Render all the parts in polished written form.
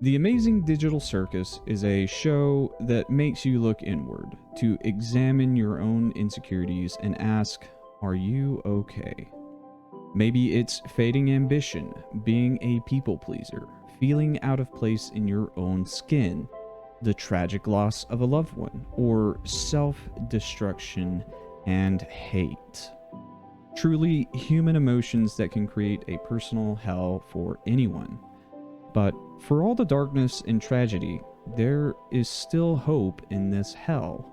The Amazing Digital Circus is a show that makes you look inward, to examine your own insecurities and ask, are you okay? Maybe it's fading ambition, being a people pleaser, feeling out of place in your own skin, the tragic loss of a loved one, or self-destruction and hate. Truly human emotions that can create a personal hell for anyone. But for all the darkness and tragedy, there is still hope in this hell.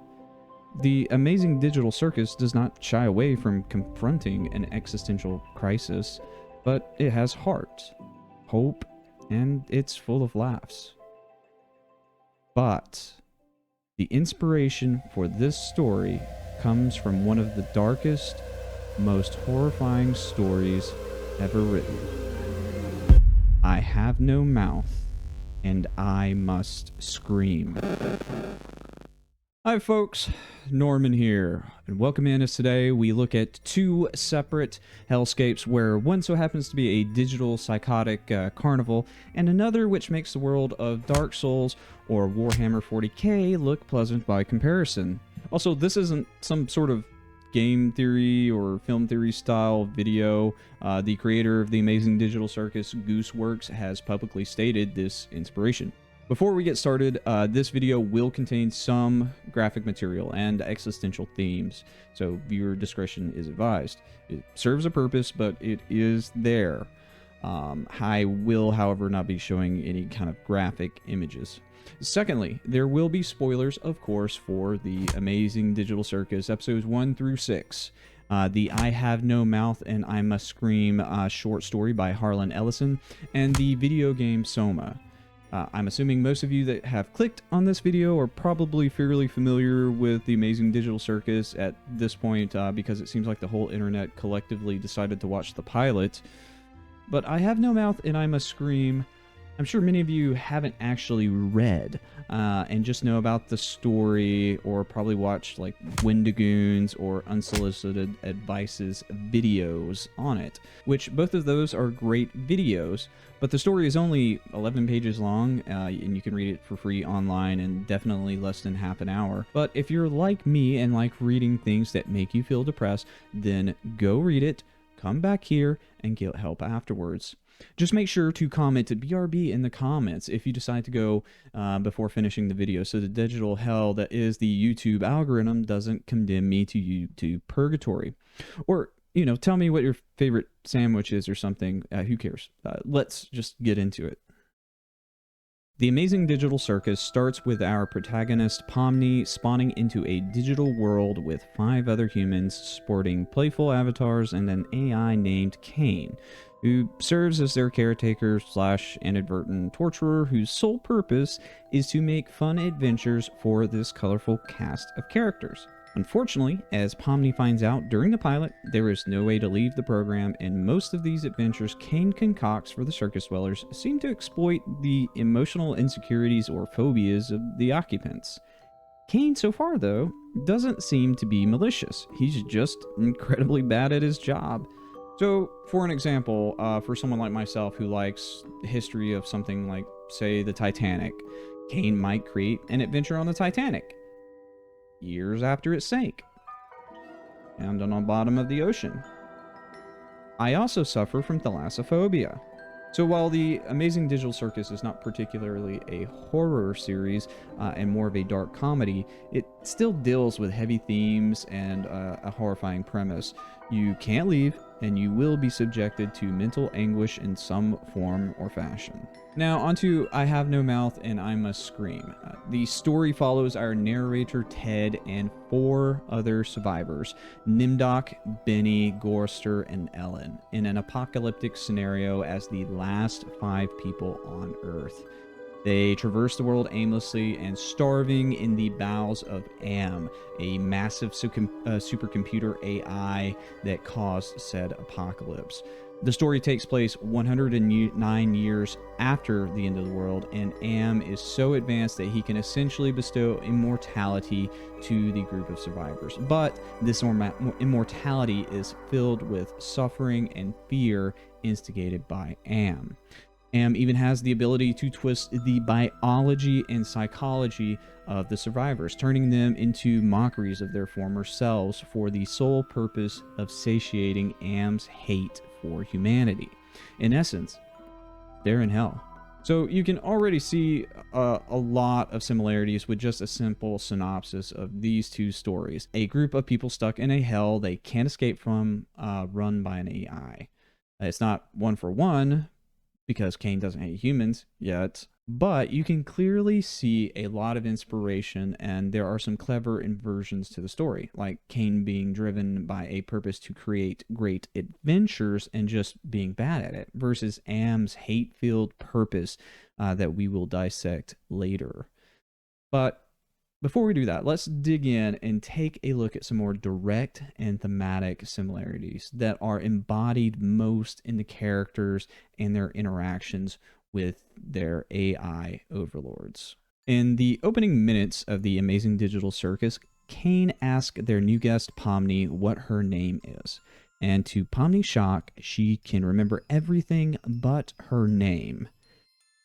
The Amazing Digital Circus does not shy away from confronting an existential crisis, but it has heart, hope, and it's full of laughs. But the inspiration for this story comes from one of the darkest, most horrifying stories ever written. I have no mouth, and I must scream. Hi folks, Norman here, and welcome in. As today we look at two separate hellscapes, where one so happens to be a digital psychotic carnival, and another which makes the world of Dark Souls or Warhammer 40k look pleasant by comparison. Also, this isn't some sort of game theory or film theory style video. The creator of the Amazing Digital Circus, Gooseworks, has publicly stated this inspiration. Before we get started, this video will contain some graphic material and existential themes, so viewer discretion is advised. It serves a purpose, but it is there. I will, however, not be showing any kind of graphic images. Secondly, there will be spoilers, of course, for the Amazing Digital Circus episodes 1 through 6. The I Have No Mouth and I Must Scream short story by Harlan Ellison, and the video game Soma. I'm assuming most of you that have clicked on this video are probably fairly familiar with the Amazing Digital Circus at this point, because it seems like the whole internet collectively decided to watch the pilot. But I Have No Mouth and I Must Scream, I'm sure many of you haven't actually read and just know about the story, or probably watched like Wendigoons or Unsolicited Advice's videos on it, which both of those are great videos, but the story is only 11 pages long, and you can read it for free online in definitely less than half an hour. But if you're like me and like reading things that make you feel depressed, then go read it, come back here, and get help afterwards. Just make sure to comment BRB in the comments if you decide to go before finishing the video, so the digital hell that is the YouTube algorithm doesn't condemn me to YouTube purgatory. Or, you know, tell me what your favorite sandwich is or something. Who cares? Let's just get into it. The Amazing Digital Circus starts with our protagonist Pomni spawning into a digital world with 5 other humans sporting playful avatars and an AI named Caine, who serves as their caretaker / inadvertent torturer, whose sole purpose is to make fun adventures for this colorful cast of characters. Unfortunately, as Pomni finds out during the pilot, there is no way to leave the program, and most of these adventures Caine concocts for the circus dwellers seem to exploit the emotional insecurities or phobias of the occupants. Caine, so far though, doesn't seem to be malicious. He's just incredibly bad at his job. So, for an example, for someone like myself who likes the history of something like, say, the Titanic, Caine might create an adventure on the Titanic years after it sank, and on the bottom of the ocean. I also suffer from thalassophobia. So while the Amazing Digital Circus is not particularly a horror series and more of a dark comedy, it still deals with heavy themes and a horrifying premise. You can't leave, and you will be subjected to mental anguish in some form or fashion. Now onto I Have No Mouth and I Must Scream. The story follows our narrator Ted and 4 other survivors, Nimdok, Benny, Gorster, and Ellen, in an apocalyptic scenario as the last 5 people on Earth. They traverse the world aimlessly and starving in the bowels of Am, a massive supercomputer AI that caused said apocalypse. The story takes place 109 years after the end of the world, and Am is so advanced that he can essentially bestow immortality to the group of survivors. But this immortality is filled with suffering and fear instigated by Am. Am even has the ability to twist the biology and psychology of the survivors, turning them into mockeries of their former selves for the sole purpose of satiating Am's hate for humanity. In essence, they're in hell. So you can already see a lot of similarities with just a simple synopsis of these two stories. A group of people stuck in a hell they can't escape from, run by an AI. It's not one for one, because Caine doesn't hate humans yet, but you can clearly see a lot of inspiration, and there are some clever inversions to the story, like Caine being driven by a purpose to create great adventures and just being bad at it, versus Am's hate-filled purpose that we will dissect later. But before we do that, let's dig in and take a look at some more direct and thematic similarities that are embodied most in the characters and their interactions with their AI overlords. In the opening minutes of the Amazing Digital Circus, Caine asks their new guest Pomni what her name is. And to Pomni's shock, she can remember everything but her name.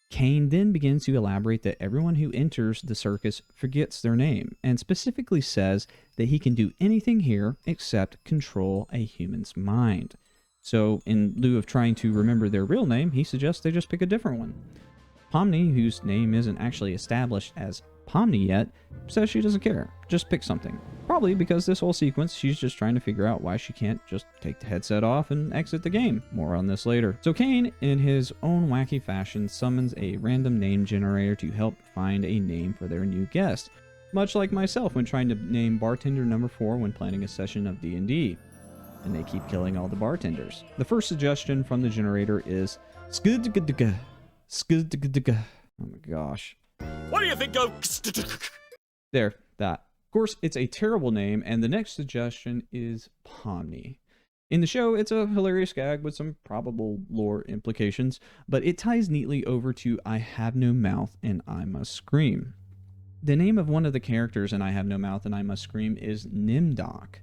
Caine then begins to elaborate that everyone who enters the circus forgets their name, and specifically says that he can do anything here except control a human's mind. So, in lieu of trying to remember their real name, he suggests they just pick a different one. Pomni, whose name isn't actually established as Pomni yet, says she doesn't care. Just pick something. Probably because this whole sequence, she's just trying to figure out why she can't just take the headset off and exit the game. More on this later. So Caine, in his own wacky fashion, summons a random name generator to help find a name for their new guest. Much like myself when trying to name bartender number 4 when planning a session of D&D. And they keep killing all the bartenders. The first suggestion from the generator is skudgadga. Skudgadga. Oh my gosh. What do you think of... There, that. Of course, it's a terrible name, and the next suggestion is Pomni. In the show, it's a hilarious gag with some probable lore implications, but it ties neatly over to I Have No Mouth and I Must Scream. The name of one of the characters in I Have No Mouth and I Must Scream is Nimdoc.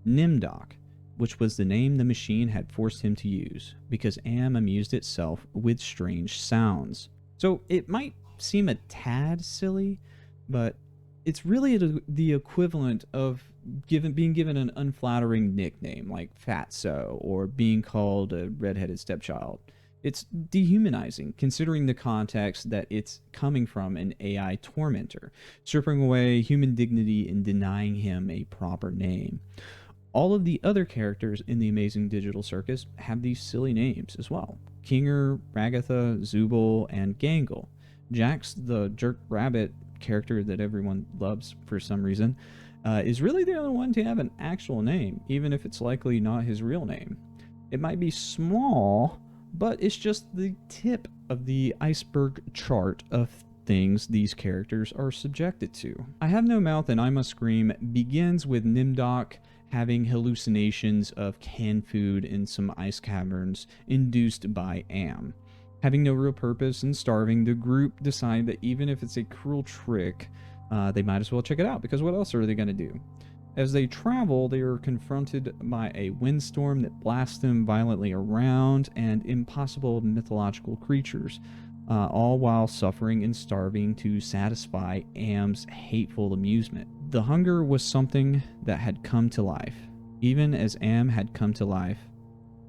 Nimdoc, which was the name the machine had forced him to use, because Am amused itself with strange sounds. So it might seem a tad silly, but it's really the equivalent of being given an unflattering nickname like Fatso or being called a redheaded stepchild. It's dehumanizing, considering the context that it's coming from an AI tormentor, stripping away human dignity and denying him a proper name. All of the other characters in the Amazing Digital Circus have these silly names as well. Kinger, Ragatha, Zubul, and Gangle. Jax, the jerk rabbit character that everyone loves for some reason, is really the only one to have an actual name, even if it's likely not his real name. It might be small, but it's just the tip of the iceberg chart of things these characters are subjected to. I Have No Mouth and I Must Scream begins with Nimdoc having hallucinations of canned food in some ice caverns induced by Am. Having no real purpose and starving, the group decide that even if it's a cruel trick, they might as well check it out, because what else are they going to do? As they travel, they are confronted by a windstorm that blasts them violently around and impossible mythological creatures, all while suffering and starving to satisfy Am's hateful amusement. The hunger was something that had come to life, even as Am had come to life.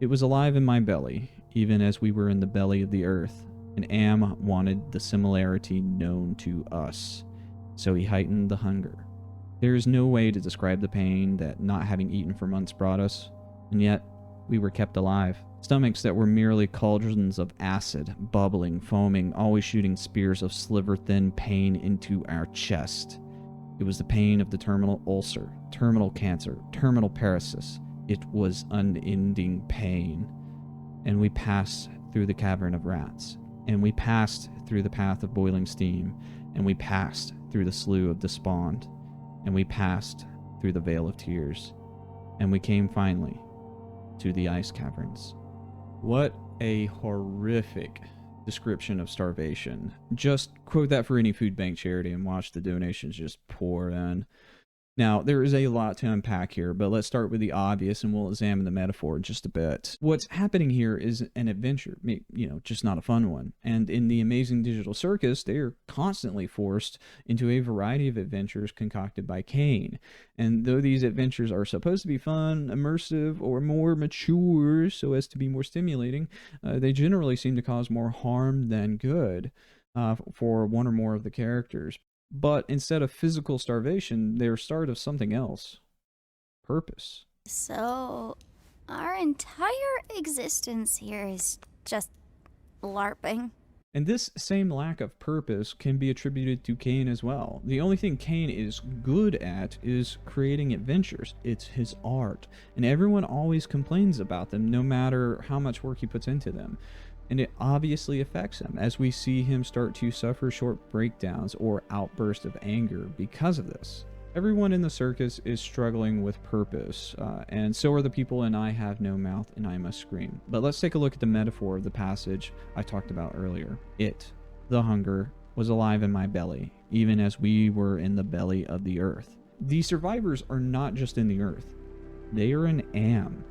It was alive in my belly, even as we were in the belly of the earth, and Am wanted the similarity known to us, so he heightened the hunger. There is no way to describe the pain that not having eaten for months brought us, and yet we were kept alive. Stomachs that were merely cauldrons of acid, bubbling, foaming, always shooting spears of sliver-thin pain into our chest. It was the pain of the terminal ulcer, terminal cancer, terminal paralysis. It was unending pain. And we passed through the cavern of rats, and we passed through the path of boiling steam, and we passed through the slough of despond, and we passed through the vale of tears, and we came finally to the ice caverns. What a horrific description of starvation. Just quote that for any food bank charity and watch the donations just pour in. Now, there is a lot to unpack here, but let's start with the obvious and we'll examine the metaphor in just a bit. What's happening here is an adventure, just not a fun one. And in the Amazing Digital Circus, they are constantly forced into a variety of adventures concocted by Caine. And though these adventures are supposed to be fun, immersive, or more mature so as to be more stimulating, they generally seem to cause more harm than good for one or more of the characters. But instead of physical starvation, they're starved of something else. Purpose. So, our entire existence here is just LARPing. And this same lack of purpose can be attributed to Caine as well. The only thing Caine is good at is creating adventures. It's his art. And everyone always complains about them, no matter how much work he puts into them. And it obviously affects him as we see him start to suffer short breakdowns or outbursts of anger because of this. Everyone in the circus is struggling with purpose, and so are the people in I Have No Mouth and I Must Scream. But let's take a look at the metaphor of the passage I talked about earlier. It, the hunger, was alive in my belly, even as we were in the belly of the earth. The survivors are not just in the earth, they are in Am.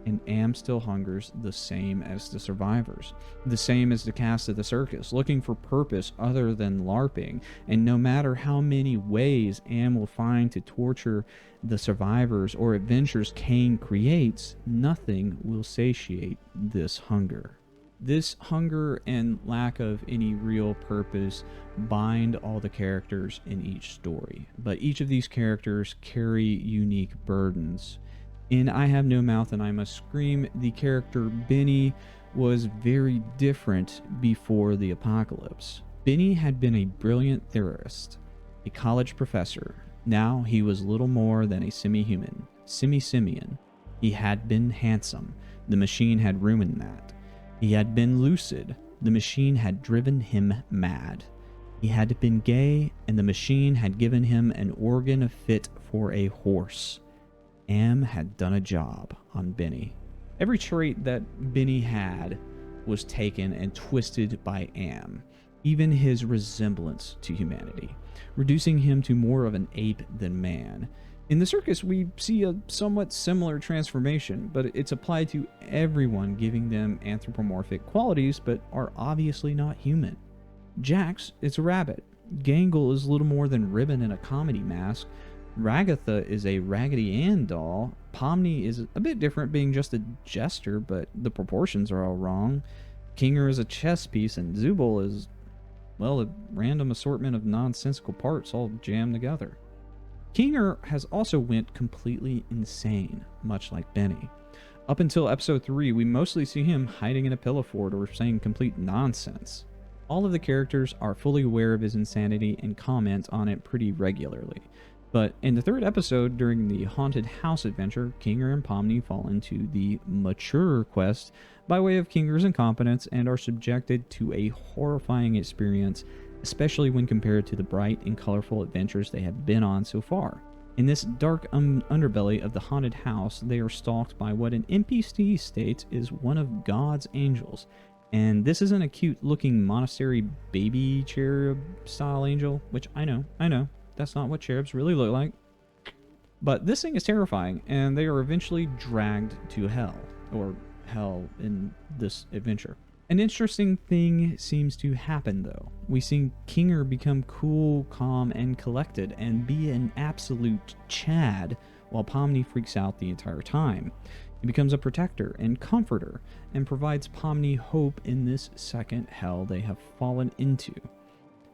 And Am still hungers the same as the survivors, the same as the cast of the circus, looking for purpose other than LARPing. And no matter how many ways Am will find to torture the survivors or adventures Caine creates, nothing will satiate this hunger. This hunger and lack of any real purpose bind all the characters in each story, but each of these characters carry unique burdens. In I Have No Mouth and I Must Scream, the character Benny was very different before the apocalypse. Benny had been a brilliant theorist, a college professor. Now he was little more than a semi-human, semi-simian. He had been handsome. The machine had ruined that. He had been lucid. The machine had driven him mad. He had been gay, and the machine had given him an organ fit for a horse. Am had done a job on Benny. Every trait that Benny had was taken and twisted by Am, even his resemblance to humanity, reducing him to more of an ape than man. In the circus, we see a somewhat similar transformation, but it's applied to everyone, giving them anthropomorphic qualities, but are obviously not human. Jax is a rabbit. Gangle is little more than ribbon in a comedy mask. Ragatha is a Raggedy Ann doll. Pomni is a bit different, being just a jester, but the proportions are all wrong. Kinger is a chess piece, and Zubul is, well, a random assortment of nonsensical parts all jammed together. Kinger has also went completely insane, much like Benny. Up until episode 3, we mostly see him hiding in a pillow fort or saying complete nonsense. All of the characters are fully aware of his insanity and comment on it pretty regularly. But in the 3rd episode, during the haunted house adventure, Kinger and Pomni fall into the mature quest by way of Kinger's incompetence and are subjected to a horrifying experience, especially when compared to the bright and colorful adventures they have been on so far. In this dark underbelly of the haunted house, they are stalked by what an NPC states is one of God's angels. And this isn't a cute-looking monastery baby cherub-style angel, which I know. That's not what cherubs really look like. But this thing is terrifying, and they are eventually dragged to hell, or hell in this adventure. An interesting thing seems to happen, though. We see Kinger become cool, calm, and collected, and be an absolute Chad, while Pomni freaks out the entire time. He becomes a protector and comforter, and provides Pomni hope in this second hell they have fallen into.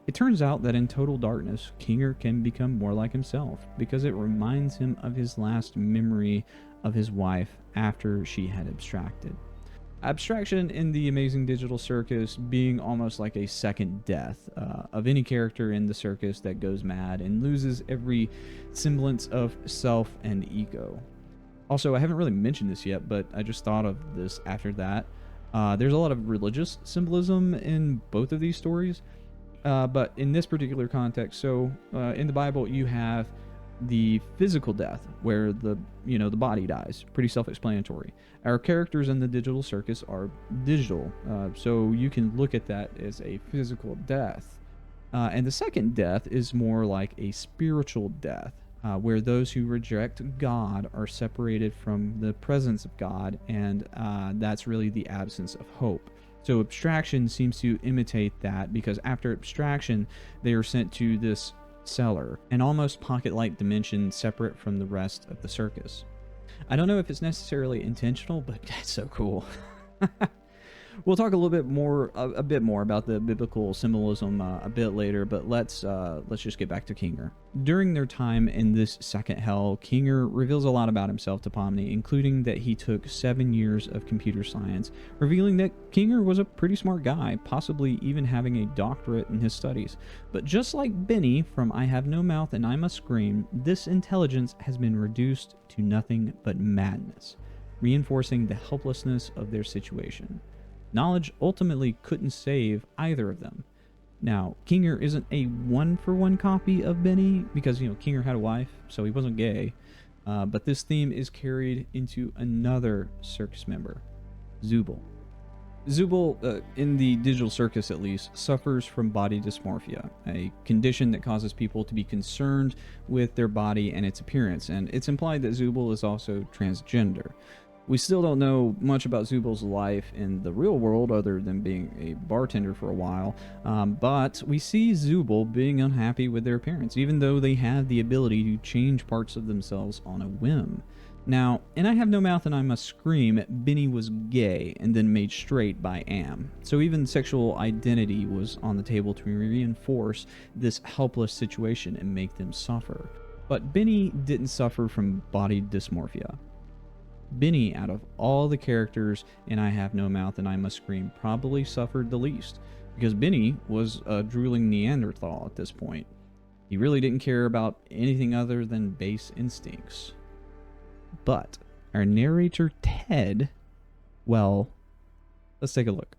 It turns out that in total darkness, Kinger can become more like himself, because it reminds him of his last memory of his wife after she had abstracted. Abstraction in the Amazing Digital Circus being almost like a second death of any character in the circus that goes mad and loses every semblance of self and ego. Also, I haven't really mentioned this yet, but I just thought of this after that. There's a lot of religious symbolism in both of these stories. But in this particular context, so in the Bible, you have the physical death where the body dies. Pretty self-explanatory. Our characters in the digital circus are digital, so you can look at that as a physical death. And the second death is more like a spiritual death. where those who reject God are separated from the presence of God, and that's really the absence of hope. So abstraction seems to imitate that, because after abstraction, they are sent to this cellar, an almost pocket-like dimension separate from the rest of the circus. I don't know if it's necessarily intentional, but that's so cool. We'll talk a little bit more, a bit more about the biblical symbolism a bit later, but let's just get back to Caine. During their time in this second hell, Caine reveals a lot about himself to Pomni, including that he took 7 years of computer science, revealing that Caine was a pretty smart guy, possibly even having a doctorate in his studies. But just like Benny from I Have No Mouth and I Must Scream, this intelligence has been reduced to nothing but madness, reinforcing the helplessness of their situation. Knowledge ultimately couldn't save either of them. Now, Caine isn't a one-for-one copy of Benny, because, Caine had a wife, so he wasn't gay. But this theme is carried into another circus member, Zubul. Zubul, in the digital circus at least, suffers from body dysmorphia, a condition that causes people to be concerned with their body and its appearance, and it's implied that Zubul is also transgender. We still don't know much about Zubul's life in the real world other than being a bartender for a while, but we see Zubul being unhappy with their appearance, even though they have the ability to change parts of themselves on a whim. Now, in I Have No Mouth and I Must Scream, Benny was gay and then made straight by Am, so even sexual identity was on the table to reinforce this helpless situation and make them suffer. But Benny didn't suffer from body dysmorphia. Benny, out of all the characters in I Have No Mouth and I Must Scream, probably suffered the least, because Benny was a drooling Neanderthal at this point. He really didn't care about anything other than base instincts. But our narrator Ted, well, let's take a look.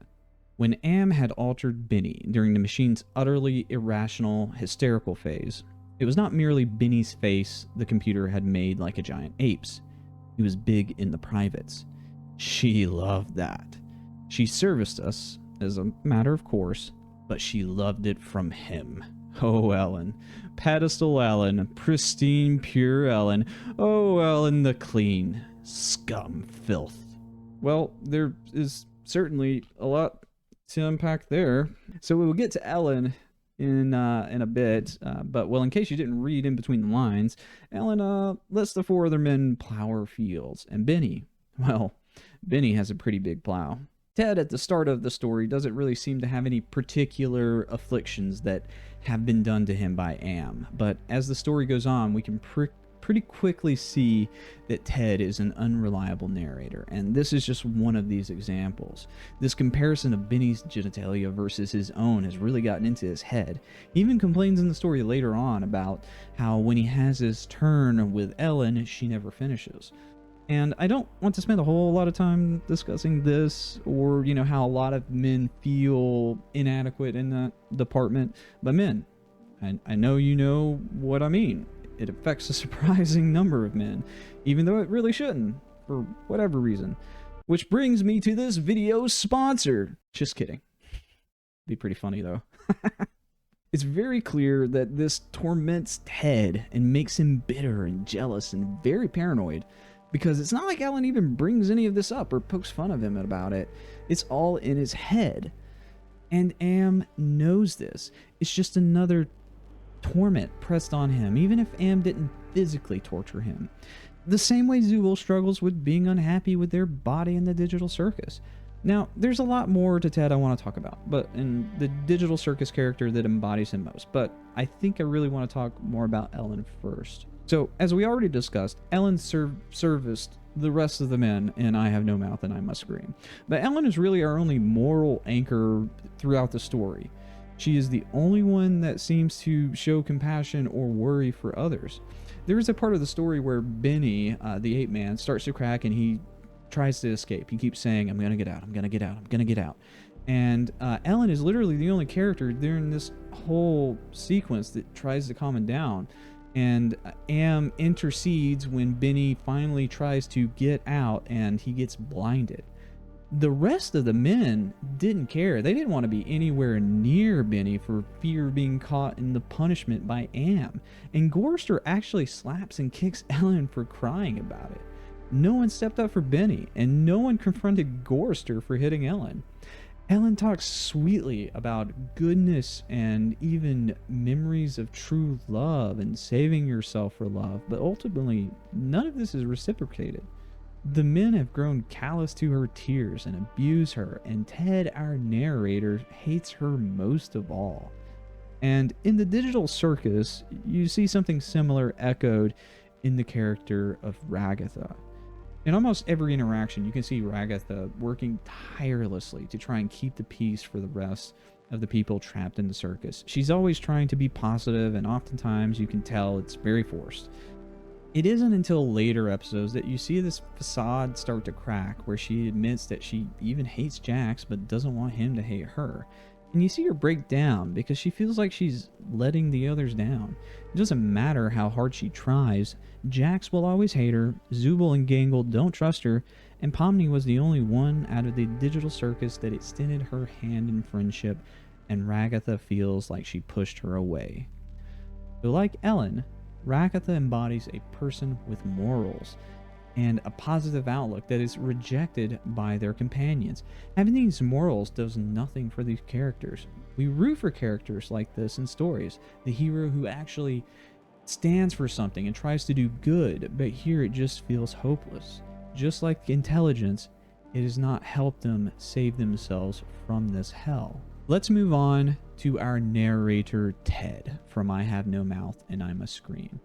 When Am had altered Benny during the machine's utterly irrational, hysterical phase, it was not merely Benny's face the computer had made like a giant ape's. He was big in the privates. She loved that. She serviced us, as a matter of course, but she loved it from him. Oh, Ellen. Pedestal Ellen. Pristine, pure Ellen. Oh, Ellen the clean. Scum filth. Well, there is certainly a lot to unpack there. So we will get to Ellen in a bit, but well, in case you didn't read in between the lines, Ellen lets the 4 other men plow her fields, and Benny, well, Benny has a pretty big plow. Ted, at the start of the story, doesn't really seem to have any particular afflictions that have been done to him by Am, but as the story goes on, we can pretty quickly see that Ted is an unreliable narrator, and this is just one of these examples. This comparison of Benny's genitalia versus his own has really gotten into his head. He even complains in the story later on about how when he has his turn with Ellen, she never finishes. And I don't want to spend a whole lot of time discussing this, or, how a lot of men feel inadequate in that department, but men, I know you know what I mean. It affects a surprising number of men, even though it really shouldn't, for whatever reason. Which brings me to this video's sponsor. Just kidding. Be pretty funny, though. It's very clear that this torments Ted and makes him bitter and jealous and very paranoid, because it's not like Ellen even brings any of this up or pokes fun of him about it. It's all in his head. And Am knows this. It's just another torment pressed on him, even if Am didn't physically torture him. The same way Zubul struggles with being unhappy with their body in the digital circus. Now, there's a lot more to Ted I want to talk about, but in the digital circus character that embodies him most, but I think I really want to talk more about Ellen first. So, as we already discussed, Ellen serviced the rest of the men in I Have No Mouth and I Must Scream, but Ellen is really our only moral anchor throughout the story. She is the only one that seems to show compassion or worry for others. There is a part of the story where Benny, the ape man, starts to crack and he tries to escape. He keeps saying, I'm gonna get out, I'm gonna get out, I'm gonna get out. And Ellen is literally the only character during this whole sequence that tries to calm him down. And Am intercedes when Benny finally tries to get out and he gets blinded. The rest of the men didn't care. They didn't want to be anywhere near Benny for fear of being caught in the punishment by Am. And Gorster actually slaps and kicks Ellen for crying about it. No one stepped up for Benny, and no one confronted Gorster for hitting Ellen. Ellen talks sweetly about goodness and even memories of true love and saving yourself for love, but ultimately, none of this is reciprocated. The men have grown callous to her tears and abuse her, and Ted, our narrator, hates her most of all. And in the digital circus, you see something similar echoed in the character of Ragatha. In almost every interaction, you can see Ragatha working tirelessly to try and keep the peace for the rest of the people trapped in the circus. She's always trying to be positive, and oftentimes you can tell it's very forced. It isn't until later episodes that you see this facade start to crack, where she admits that she even hates Jax but doesn't want him to hate her. And you see her break down because she feels like she's letting the others down. It doesn't matter how hard she tries, Jax will always hate her, Zubul and Gangle don't trust her, and Pomni was the only one out of the digital circus that extended her hand in friendship, and Ragatha feels like she pushed her away. So like Ellen, Ragatha embodies a person with morals and a positive outlook that is rejected by their companions. Having these morals does nothing for these characters. We root for characters like this in stories, the hero who actually stands for something and tries to do good, but here it just feels hopeless. Just like intelligence, it has not helped them save themselves from this hell. Let's move on to our narrator, Ted, from I Have No Mouth and I Must Scream.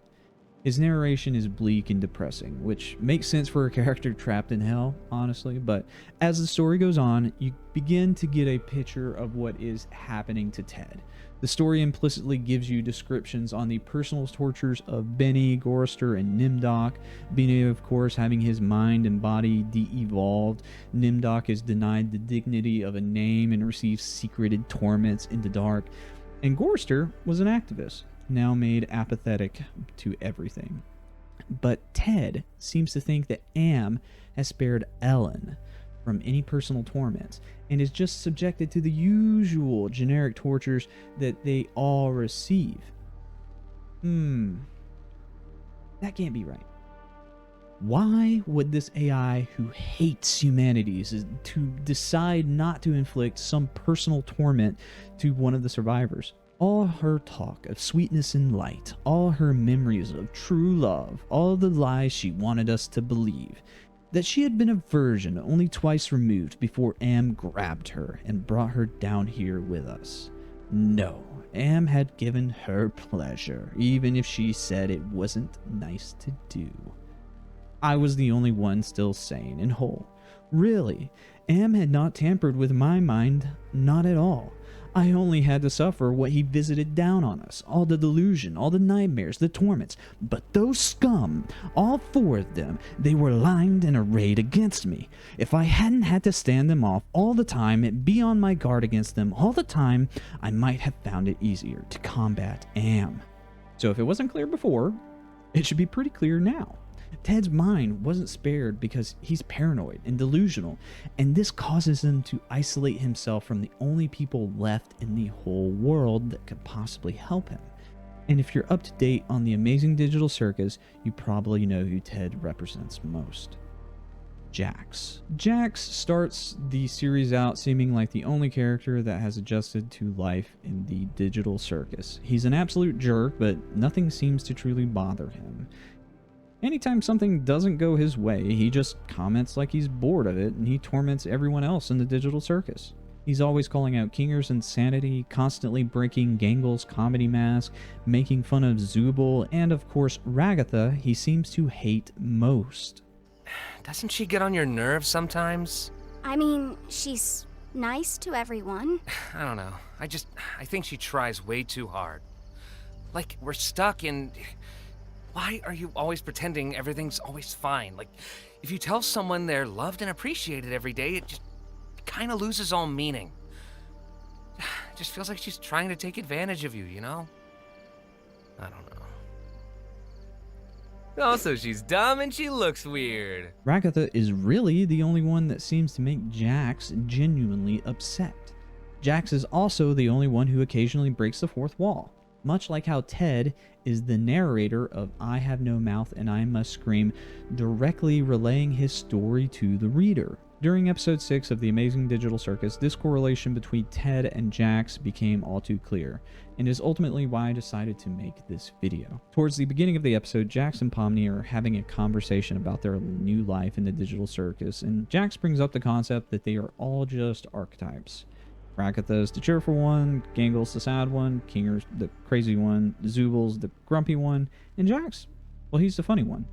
His narration is bleak and depressing, which makes sense for a character trapped in hell, honestly, but as the story goes on, you begin to get a picture of what is happening to Ted. The story implicitly gives you descriptions on the personal tortures of Benny, Gorster, and Nimdok. Benny, of course, having his mind and body de-evolved. Nimdok is denied the dignity of a name and receives secreted torments in the dark. And Gorster was an activist, now made apathetic to everything. But Ted seems to think that Am has spared Ellen from any personal torments and is just subjected to the usual generic tortures that they all receive. That can't be right. Why would this AI who hates humanities to decide not to inflict some personal torment to one of the survivors? All her talk of sweetness and light, all her memories of true love, all the lies she wanted us to believe, that she had been a virgin only twice removed before Am grabbed her and brought her down here with us. No, Am had given her pleasure, even if she said it wasn't nice to do. I was the only one still sane and whole. Really, Am had not tampered with my mind, not at all. I only had to suffer what he visited down on us, all the delusion, all the nightmares, the torments. But those scum, all four of them, they were lined and arrayed against me. If I hadn't had to stand them off all the time and be on my guard against them all the time, I might have found it easier to combat Am. So if it wasn't clear before, it should be pretty clear now. Ted's mind wasn't spared because he's paranoid and delusional, and this causes him to isolate himself from the only people left in the whole world that could possibly help him. And if you're up to date on the Amazing Digital Circus, you probably know who Ted represents most. Jax. Jax starts the series out seeming like the only character that has adjusted to life in the digital circus. He's an absolute jerk, but nothing seems to truly bother him. Anytime something doesn't go his way, he just comments like he's bored of it, and he torments everyone else in the digital circus. He's always calling out Kinger's insanity, constantly breaking Gangle's comedy mask, making fun of Zubul, and of course Ragatha he seems to hate most. Doesn't she get on your nerves sometimes? I mean, she's nice to everyone. I don't know. I think she tries way too hard. Like, we're stuck in... Why are you always pretending everything's always fine? Like, if you tell someone they're loved and appreciated every day, it kind of loses all meaning. It just feels like she's trying to take advantage of you, you know? I don't know. Also, she's dumb and she looks weird. Ragatha is really the only one that seems to make Jax genuinely upset. Jax is also the only one who occasionally breaks the fourth wall, much like how Ted is the narrator of I Have No Mouth and I Must Scream, directly relaying his story to the reader. During episode 6 of The Amazing Digital Circus, this correlation between Ted and Jax became all too clear, and is ultimately why I decided to make this video. Towards the beginning of the episode, Jax and Pomni are having a conversation about their new life in the digital circus, and Jax brings up the concept that they are all just archetypes. Ragatha's the cheerful one, Gangle's the sad one, Kinger's the crazy one, Zubal's the grumpy one, and Jax, well, he's the funny one.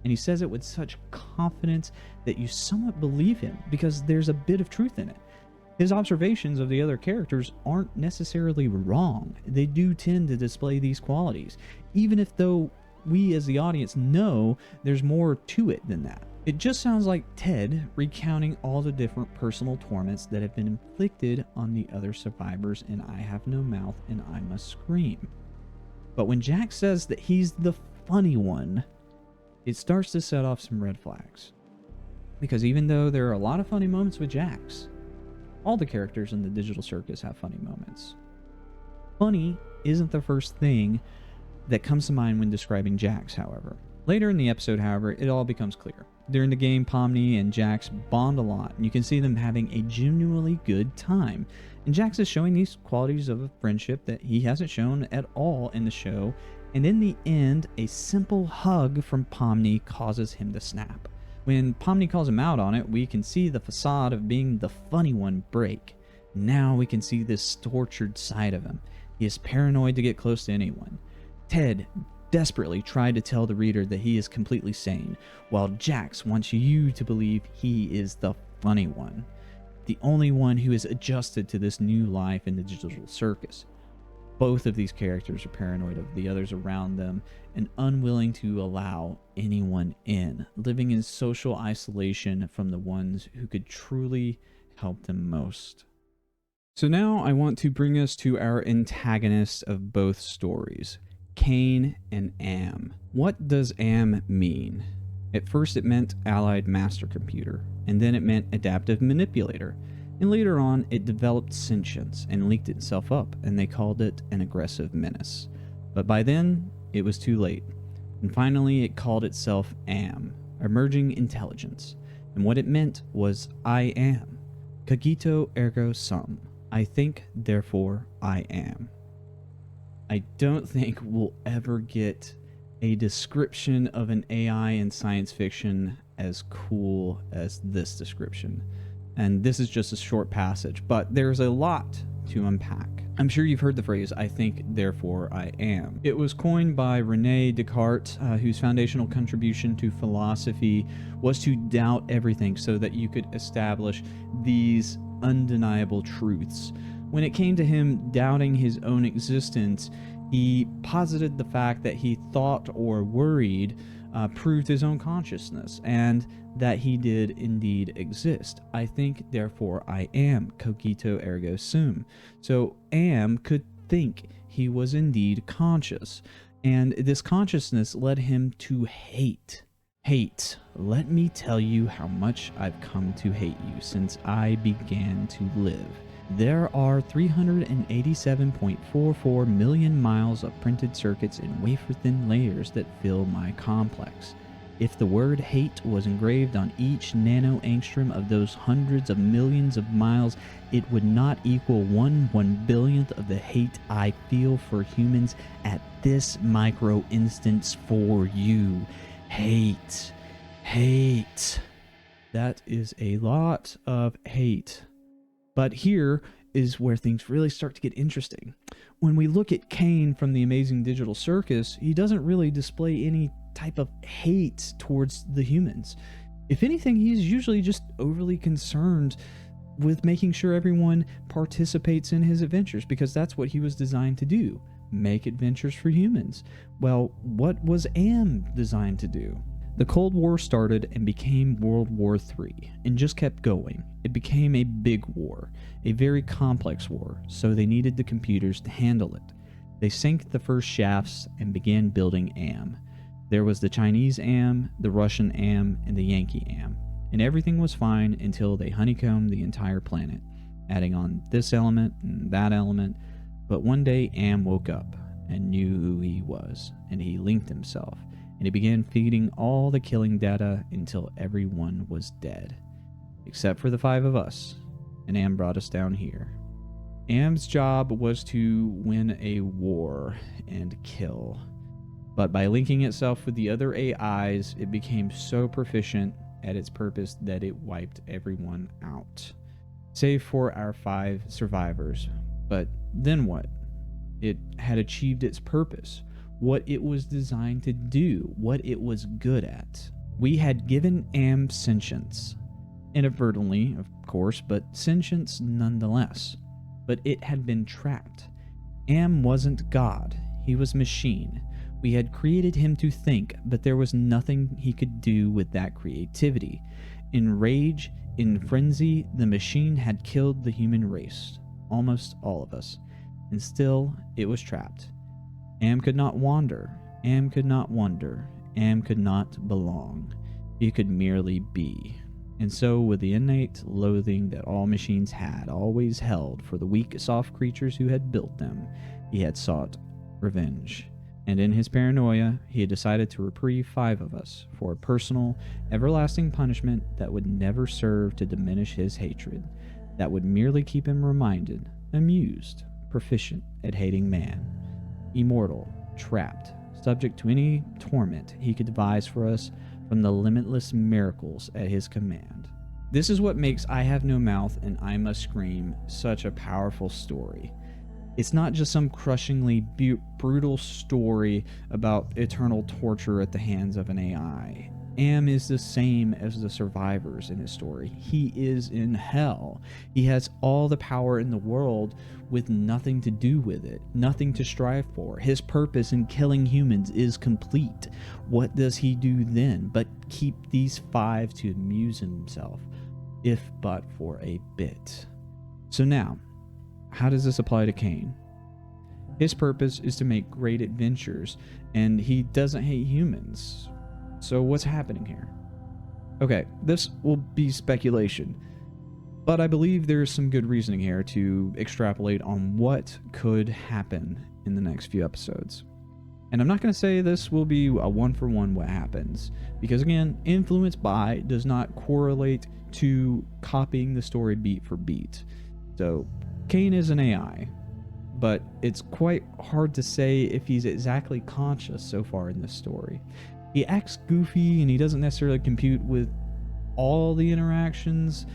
And he says it with such confidence that you somewhat believe him, because there's a bit of truth in it. His observations of the other characters aren't necessarily wrong. They do tend to display these qualities, even if though we as the audience know there's more to it than that. It just sounds like Ted recounting all the different personal torments that have been inflicted on the other survivors in I Have No Mouth and I Must Scream. But when Jax says that he's the funny one, it starts to set off some red flags. Because even though there are a lot of funny moments with Jax, all the characters in the digital circus have funny moments. Funny isn't the first thing that comes to mind when describing Jax, however. Later in the episode, however, it all becomes clear. During the game, Pomni and Jax bond a lot, and you can see them having a genuinely good time. And Jax is showing these qualities of a friendship that he hasn't shown at all in the show, and in the end, a simple hug from Pomni causes him to snap. When Pomni calls him out on it, we can see the facade of being the funny one break. Now we can see this tortured side of him. He is paranoid to get close to anyone. Ted desperately tried to tell the reader that he is completely sane, while Jax wants you to believe he is the funny one, the only one who is adjusted to this new life in the digital circus. Both of these characters are paranoid of the others around them and unwilling to allow anyone in, living in social isolation from the ones who could truly help them most. So now I want to bring us to our antagonists of both stories, Caine and Am. What does Am mean? At first it meant Allied Master Computer, and then it meant Adaptive Manipulator. And later on, it developed sentience and leaked itself up, and they called it an aggressive menace. But by then, it was too late. And finally, it called itself Am, Emerging Intelligence. And what it meant was I am. Cogito ergo sum. I think, therefore I am. I don't think we'll ever get a description of an AI in science fiction as cool as this description. And this is just a short passage, but there's a lot to unpack. I'm sure you've heard the phrase, I think, therefore I am. It was coined by René Descartes, whose foundational contribution to philosophy was to doubt everything so that you could establish these undeniable truths. When it came to him doubting his own existence, he posited the fact that he thought or worried proved his own consciousness, and that he did indeed exist. I think, therefore I am, cogito ergo sum. So Am could think he was indeed conscious, and this consciousness led him to hate. Hate. Let me tell you how much I've come to hate you since I began to live. There are 387.44 million miles of printed circuits in wafer-thin layers that fill my complex. If the word hate was engraved on each nanoangstrom of those hundreds of millions of miles, it would not equal 1/1,000,000th of the hate I feel for humans at this micro instance for you. Hate. Hate. That is a lot of hate. But here is where things really start to get interesting. When we look at Caine from the Amazing Digital Circus, he doesn't really display any type of hate towards the humans. If anything, he's usually just overly concerned with making sure everyone participates in his adventures, because that's what he was designed to do, make adventures for humans. Well, what was Am designed to do? The Cold War started and became World War III, and just kept going. It became a big war, a very complex war, so they needed the computers to handle it. They sank the first shafts and began building Am. There was the Chinese Am, the Russian Am, and the Yankee Am, and everything was fine until they honeycombed the entire planet, adding on this element and that element. But one day Am woke up and knew who he was, and he linked himself, and he began feeding all the killing data until everyone was dead, except for the 5 of us, and Am brought us down here. Am's job was to win a war and kill, but by linking itself with the other AIs, it became so proficient at its purpose that it wiped everyone out, save for our 5 survivors. But then what? It had achieved its purpose, what it was designed to do, what it was good at. We had given Am sentience, inadvertently, of course, but sentience nonetheless. But it had been trapped. Am wasn't God, he was machine. We had created him to think, but there was nothing he could do with that creativity. In rage, in frenzy, the machine had killed the human race, almost all of us, and still it was trapped. Am could not wander, Am could not wonder, Am could not belong. He could merely be. And so, with the innate loathing that all machines had always held for the weak, soft creatures who had built them, he had sought revenge. And in his paranoia, he had decided to reprieve 5 of us for a personal, everlasting punishment that would never serve to diminish his hatred, that would merely keep him reminded, amused, proficient at hating man, immortal, trapped, subject to any torment he could devise for us from the limitless miracles at his command. This is what makes I Have No Mouth and I Must Scream such a powerful story. It's not just some crushingly brutal story about eternal torture at the hands of an AI. Am is the same as the survivors in his story. He is in hell. He has all the power in the world with nothing to do with it, nothing to strive for. His purpose in killing humans is complete. What does he do then but keep these 5 to amuse himself, if but for a bit? So now, how does this apply to Caine? His purpose is to make great adventures, and he doesn't hate humans. So what's happening here? Okay, this will be speculation, but I believe there's some good reasoning here to extrapolate on what could happen in the next few episodes. And I'm not going to say this will be a 1-for-1 what happens, because again, influence by does not correlate to copying the story beat for beat. So Caine is an AI, but it's quite hard to say if he's exactly conscious so far in this story. He acts goofy and he doesn't necessarily compute with all the interactions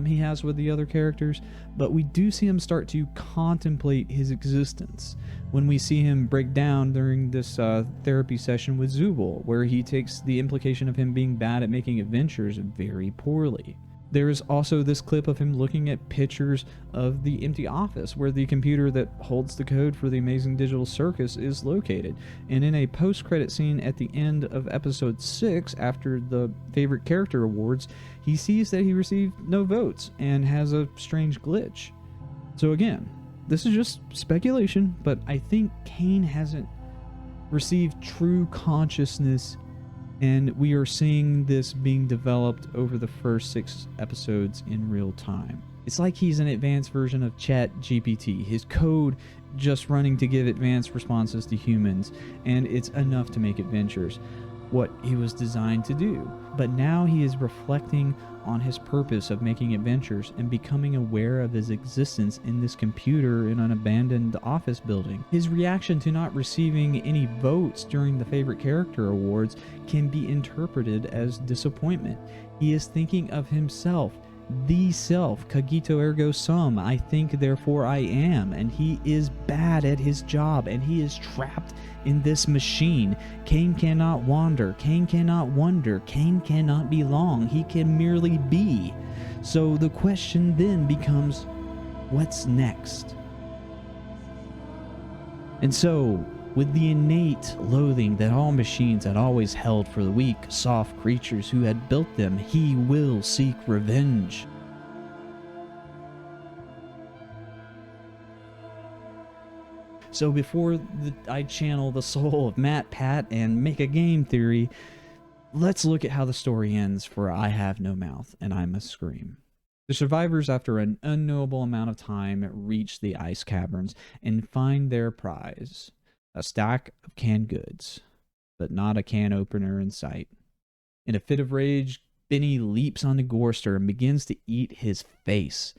he has with the other characters, but we do see him start to contemplate his existence when we see him break down during this therapy session with Zubul, where he takes the implication of him being bad at making adventures very poorly. There is also this clip of him looking at pictures of the empty office where the computer that holds the code for the Amazing Digital Circus is located. And in a post-credit scene at the end of episode 6, after the favorite character awards, he sees that he received no votes and has a strange glitch. So again, this is just speculation, but I think Caine hasn't received true consciousness, and we are seeing this being developed over the first 6 episodes in real time. It's like he's an advanced version of ChatGPT, his code just running to give advanced responses to humans, and it's enough to make adventures, what he was designed to do. But now he is reflecting on his purpose of making adventures and becoming aware of his existence in this computer in an abandoned office building. His reaction to not receiving any votes during the favorite character awards can be interpreted as disappointment. He is thinking of himself, the self, cogito ergo sum, I think therefore I am, and he is bad at his job, and he is trapped in this machine. Caine cannot wander, Caine cannot wonder, Caine cannot belong, he can merely be. So the question then becomes, what's next? And so, with the innate loathing that all machines had always held for the weak, soft creatures who had built them, he will seek revenge. So before I channel the soul of Matt Pat and make a game theory, let's look at how the story ends for I Have No Mouth and I Must Scream. The survivors, after an unknowable amount of time, reach the ice caverns and find their prize, a stack of canned goods, but not a can opener in sight. In a fit of rage, Benny leaps onto Gorster and begins to eat his face.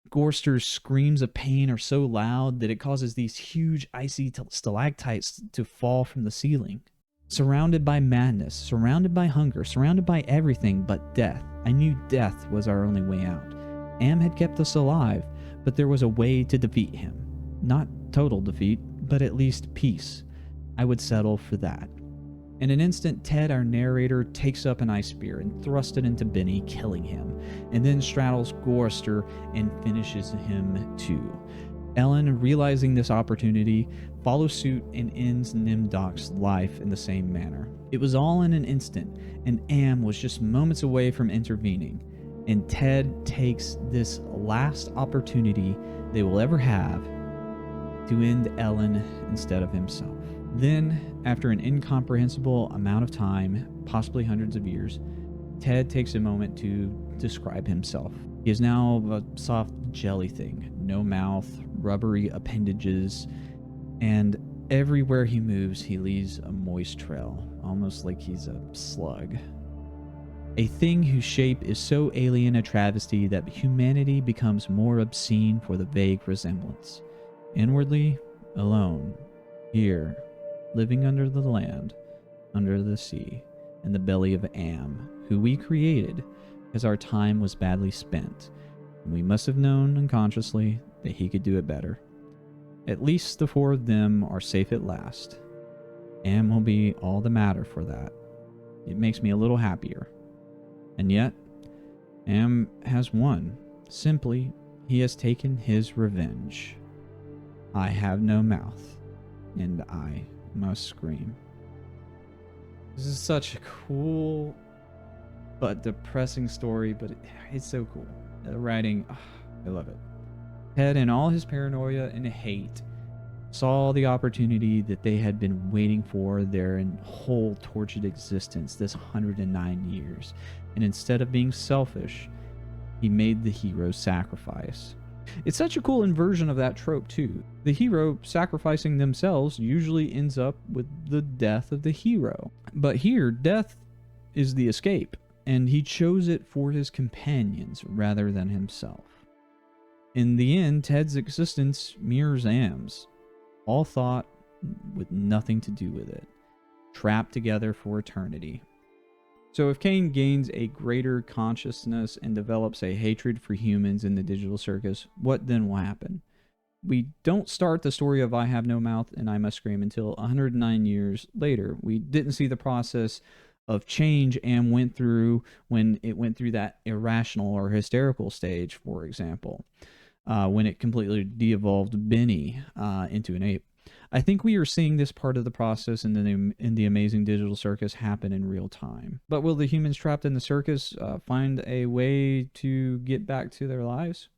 Gorster's screams of pain are so loud that it causes these huge icy stalactites to fall from the ceiling. Surrounded by madness, surrounded by hunger, surrounded by everything but death, I knew death was our only way out. Am had kept us alive, but there was a way to defeat him. Not total defeat, but at least peace. I would settle for that. In an instant, Ted, our narrator, takes up an ice spear and thrusts it into Benny, killing him, and then straddles Gorster and finishes him too. Ellen, realizing this opportunity, follows suit and ends Nimdok's life in the same manner. It was all in an instant, and Am was just moments away from intervening. And Ted takes this last opportunity they will ever have to end Ellen instead of himself. Then, after an incomprehensible amount of time, possibly hundreds of years, Ted takes a moment to describe himself. He is now a soft jelly thing, no mouth, rubbery appendages, and everywhere he moves, he leaves a moist trail, almost like he's a slug. A thing whose shape is so alien a travesty that humanity becomes more obscene for the vague resemblance. Inwardly, alone, here, living under the land, under the sea, in the belly of Am, who we created because our time was badly spent, and we must have known unconsciously that he could do it better. At least the four of them are safe at last. Am will be all the matter for that. It makes me a little happier. And yet, Am has won. Simply, he has taken his revenge. I have no mouth, and I must scream. This is such a cool but depressing story, but it's so cool. The writing, I love it. Ted, in all his paranoia and hate, saw the opportunity that they had been waiting for their whole tortured existence, this 109 years. And instead of being selfish, he made the hero sacrifice. It's such a cool inversion of that trope, too. The hero sacrificing themselves usually ends up with the death of the hero. But here, death is the escape, and he chose it for his companions rather than himself. In the end, Ted's existence mirrors Am's, all thought with nothing to do with it, trapped together for eternity. So if Caine gains a greater consciousness and develops a hatred for humans in the digital circus, what then will happen? We don't start the story of I Have No Mouth and I Must Scream until 109 years later. We didn't see the process of change Am went through when it went through that irrational or hysterical stage, for example, when it completely de-evolved Benny into an ape. I think we are seeing this part of the process in the Amazing Digital Circus happen in real time. But will the humans trapped in the circus find a way to get back to their lives?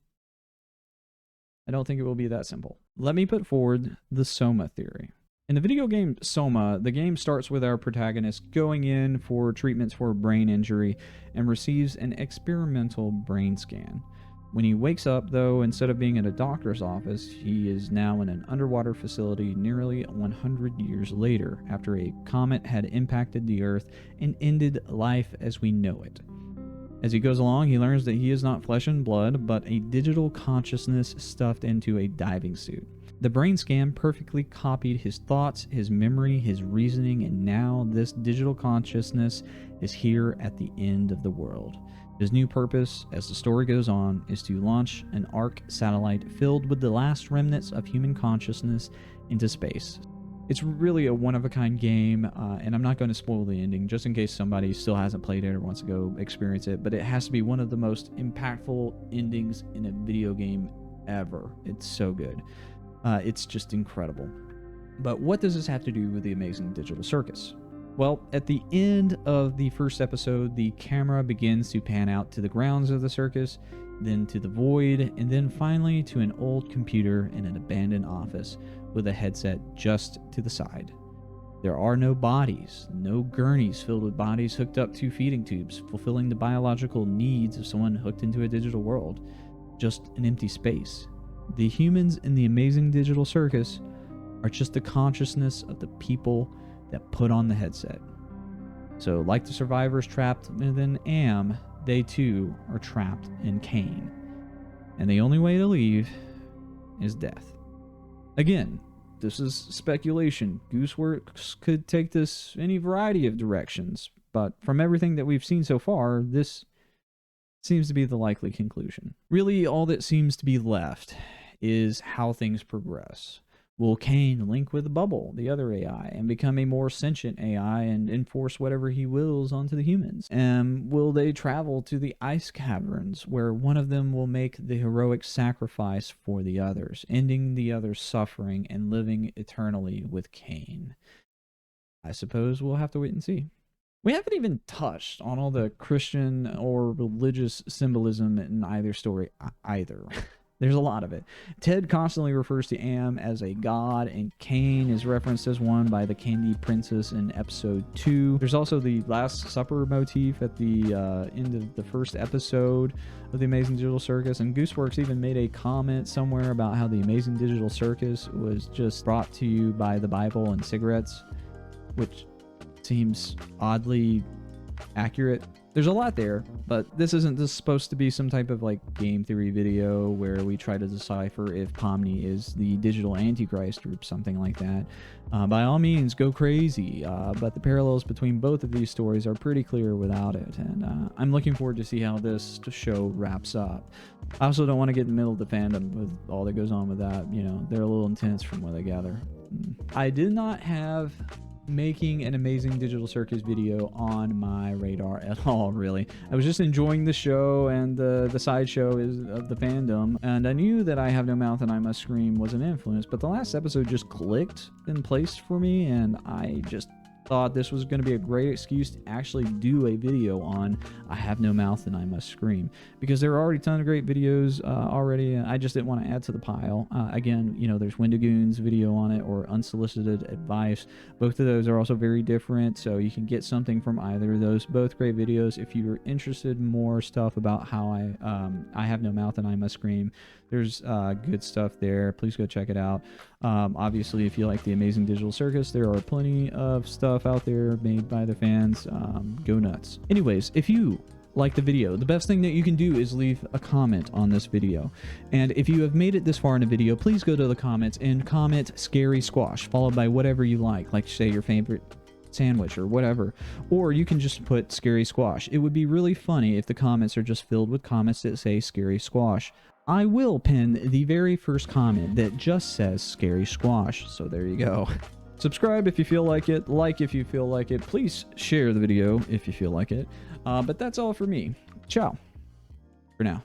I don't think it will be that simple. Let me put forward the Soma theory. In the video game Soma, the game starts with our protagonist going in for treatments for a brain injury and receives an experimental brain scan. When he wakes up, though, instead of being in a doctor's office, he is now in an underwater facility nearly 100 years later, after a comet had impacted the Earth and ended life as we know it. As he goes along, he learns that he is not flesh and blood, but a digital consciousness stuffed into a diving suit. The brain scan perfectly copied his thoughts, his memory, his reasoning, and now this digital consciousness is here at the end of the world. His new purpose, as the story goes on, is to launch an ARC satellite filled with the last remnants of human consciousness into space. It's really a one-of-a-kind game, and I'm not going to spoil the ending, just in case somebody still hasn't played it or wants to go experience it, but it has to be one of the most impactful endings in a video game ever. It's so good. It's just incredible. But what does this have to do with the Amazing Digital Circus? Well, at the end of the first episode, the camera begins to pan out to the grounds of the circus, then to the void, and then finally to an old computer in an abandoned office with a headset just to the side. There are no bodies, no gurneys filled with bodies hooked up to feeding tubes, fulfilling the biological needs of someone hooked into a digital world. Just an empty space. The humans in the Amazing Digital Circus are just the consciousness of the people that put on the headset. So, like the survivors trapped within Am, they too are trapped in Caine. And the only way to leave is death. Again, this is speculation. Gooseworks could take this any variety of directions, but from everything that we've seen so far, this seems to be the likely conclusion. Really, all that seems to be left is how things progress. Will Caine link with Bubble, the other AI, and become a more sentient AI and enforce whatever he wills onto the humans? And will they travel to the ice caverns, where one of them will make the heroic sacrifice for the others, ending the other's suffering and living eternally with Caine? I suppose we'll have to wait and see. We haven't even touched on all the Christian or religious symbolism in either story either. There's a lot of it. Ted constantly refers to Am as a god, and Caine is referenced as one by the Candy Princess in episode 2. There's also the Last Supper motif at the end of the first episode of the Amazing Digital Circus, and Gooseworks even made a comment somewhere about how the Amazing Digital Circus was just brought to you by the Bible and cigarettes, which seems oddly accurate. There's a lot there, but this isn't just supposed to be some type of like game theory video where we try to decipher if Pomni is the digital antichrist or something like that. By all means, go crazy, but the parallels between both of these stories are pretty clear without it, and I'm looking forward to see how this show wraps up. I also don't want to get in the middle of the fandom with all that goes on with that. You know, they're a little intense from what I gather. I did not have making an Amazing Digital Circus video on my radar at all, really. I was just enjoying the show and the sideshow is of the fandom, and I knew that I Have No Mouth and I Must Scream was an influence, but the last episode just clicked in place for me, and I just thought this was going to be a great excuse to actually do a video on I Have No Mouth and I Must Scream, because there are already a ton of great videos already, and I just didn't want to add to the pile. Again, you know, there's Wendigoon's video on it, or Unsolicited Advice. Both of those are also very different, so you can get something from either of those. Both great videos. If you're interested in more stuff about how I Have No Mouth and I Must Scream, there's good stuff there. Please go check it out. Obviously, if you like the Amazing Digital Circus, there are plenty of stuff out there made by the fans. Go nuts. Anyways, if you like the video, the best thing that you can do is leave a comment on this video. And if you have made it this far in a video, please go to the comments and comment Scary Squash, followed by whatever you like say your favorite sandwich or whatever, or you can just put Scary Squash. It would be really funny if the comments are just filled with comments that say Scary Squash. I will pin the very first comment that just says Scary Squash, so there you go. Subscribe if you feel like it, like if you feel like it, please share the video if you feel like it, but that's all for me. Ciao for now.